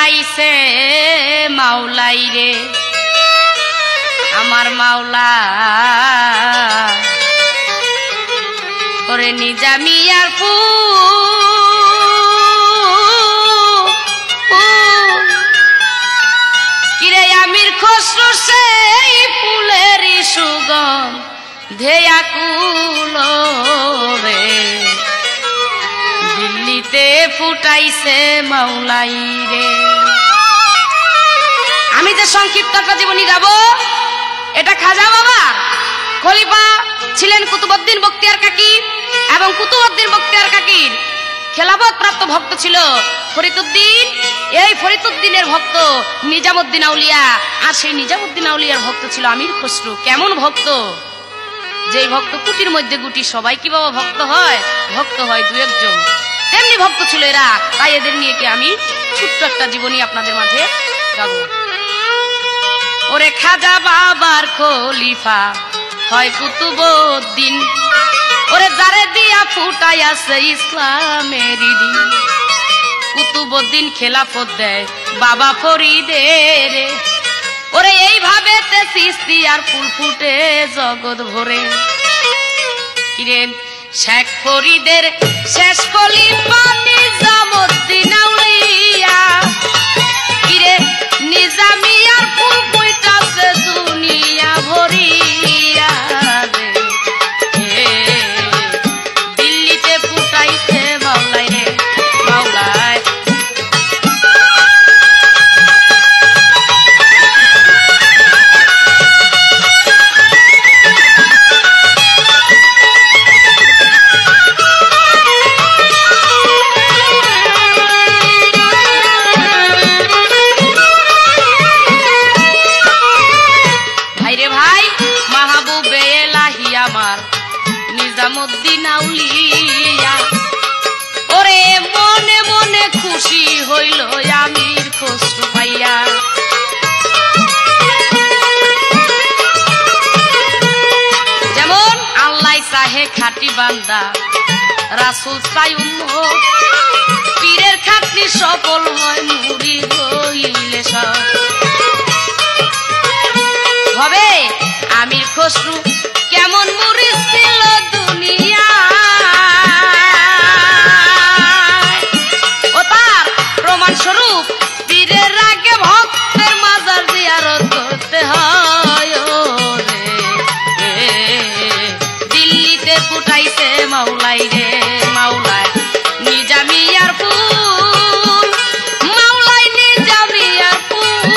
ফুটাইছে মাওলাই রে আমার মাওলা ওরে নিজামিয়ার কিরে আমির খসরু সেই ফুলেরই সুগন্ধে আকুল রে দিল্লিতে ফুটাইছে মাওলাই রে। আমি যে সংক্ষিপ্ত একটা জীবনী গাবো এটা খাজা বাবা খলিফা ছিলেন কুতুবউদ্দিন বখতিয়ার কাকি এবং কুতুবউদ্দিন বখতিয়ার কাকির খেলাফত প্রাপ্ত ভক্ত ছিল ফরিদউদ্দিন। এই ফরিদউদ্দিনের ভক্ত নিজামউদ্দিন আউলিয়া আর সেই নিজামউদ্দিন আউলিয়ার ভক্ত ছিল আমির খসরু। কেমন ভক্ত, যেই ভক্ত কুটির মধ্যে গুটি। সবাই কি বাবা ভক্ত হয়? ভক্ত হয় দু একজন, তেমনি ভক্ত ছিল এরা। তাই এদের নিয়ে কি আমি ছোট্ট একটা জীবনী আপনাদের মাঝে গাবো। ওরে খাজা বাবার খলিফা হয় কুতুবউদ্দিন ওরে যারে দিয়া ফুটাই আছে ইসলামের দিন। কুতুবউদ্দিন খেলাফত দেয় বাবা ফরিদের ওরে এইভাবে চিস্তি আর ফুল ফুটে জগৎ ভরে। কিরে শেখ ফরিদের শেষ খলিফা নিজামউদ্দিন আউলিয়া কিরে নিজামিয়ার ফুল ফুটাছে দুনিয়া ভরিয়া রে দিল্লিতে ফুটাইছে মাওলাই রে মাওলাই। নিজামউদ্দিন আউলিয়া ওরে মনে মনে খুশি হইল আমির খসরু পাইয়া। যেমন আল্লাহ চাহে খাঁটি বান্দা রাসূল চাই উম্মত পীরের খাটনি সফল হয় মুরিদ হইলে সব হবে। আমির খসরু কেমন মুরিদ ছিল দুনিয়া ও তার প্রমাণ স্বরূপ পীরের আগে ভক্তের মাজার জিয়ারত করতে হয় রে দিল্লিতে ফুটাইছে মাওলাই রে মাওলাই নিজামিয়ার ফুল মাওলাই নিজামিয়ার ফুল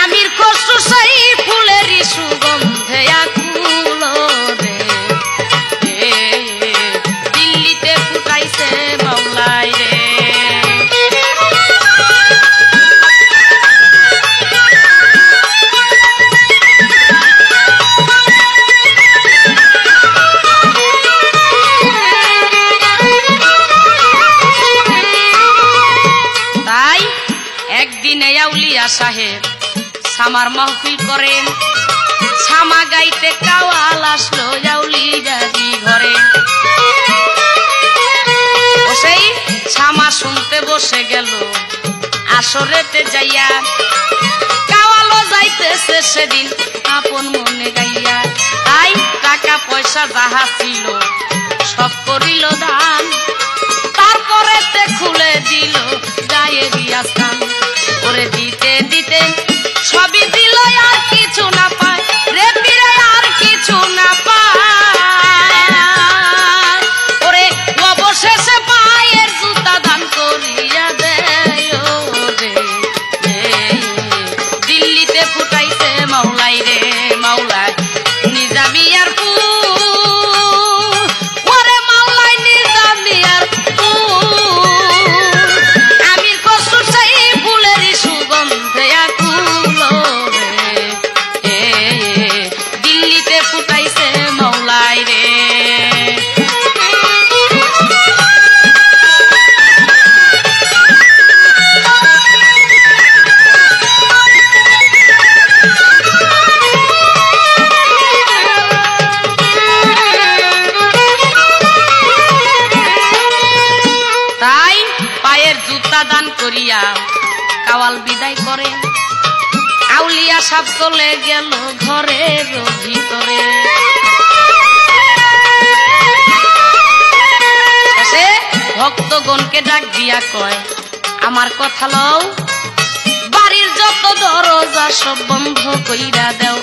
আমির খসরু সেই ফুলেরই সুগন্ধে আকুল রে দিল্লিতে ফুটাইছে মাওলাই রে। তাই একদিন আউলিয়া সাহেব সামার মাহফিল করেন। সামা গাইতে কাওয়াল আসলো আউলিয়াজি ঘরে। ও সেই সামা শুনতে বসে গেল আসরেতে যাইয়া। কাওয়ালও যাইতেছে সেদিন আপন মনে গাইয়া। তাই টাকা পয়সা যাহা ছিল সব করিল দান। তারপরে তে খুলে দিল গায়ে দিয়া স্থান ওরে দিতে দিতে সবই দিল আর কিছু না পায় রে পীরে আর কিছু না পায় ওরে অবশেষে পায়ের জুতা দান করিয়া দেয় রে দিল্লিতে ফুটাইছে মাওলাই রে মাওলাই নিজামিয়ার ফুল ওরে মাওলাই নিজামিয়ার ফুল আমির খসরু সেই ফুলেরই সুগন্ধে আকুল রে ফেরেশতা দান করিয়া কাওয়াল বিদায় করে। আউলিয়া সব চলে গেল ঘরের ভিতরে। শেষে ভক্তগণকে ডাক দিয়া কয়, আমার কথা লও, বাড়ির যত দরজা সব বন্ধ কইরা দাও।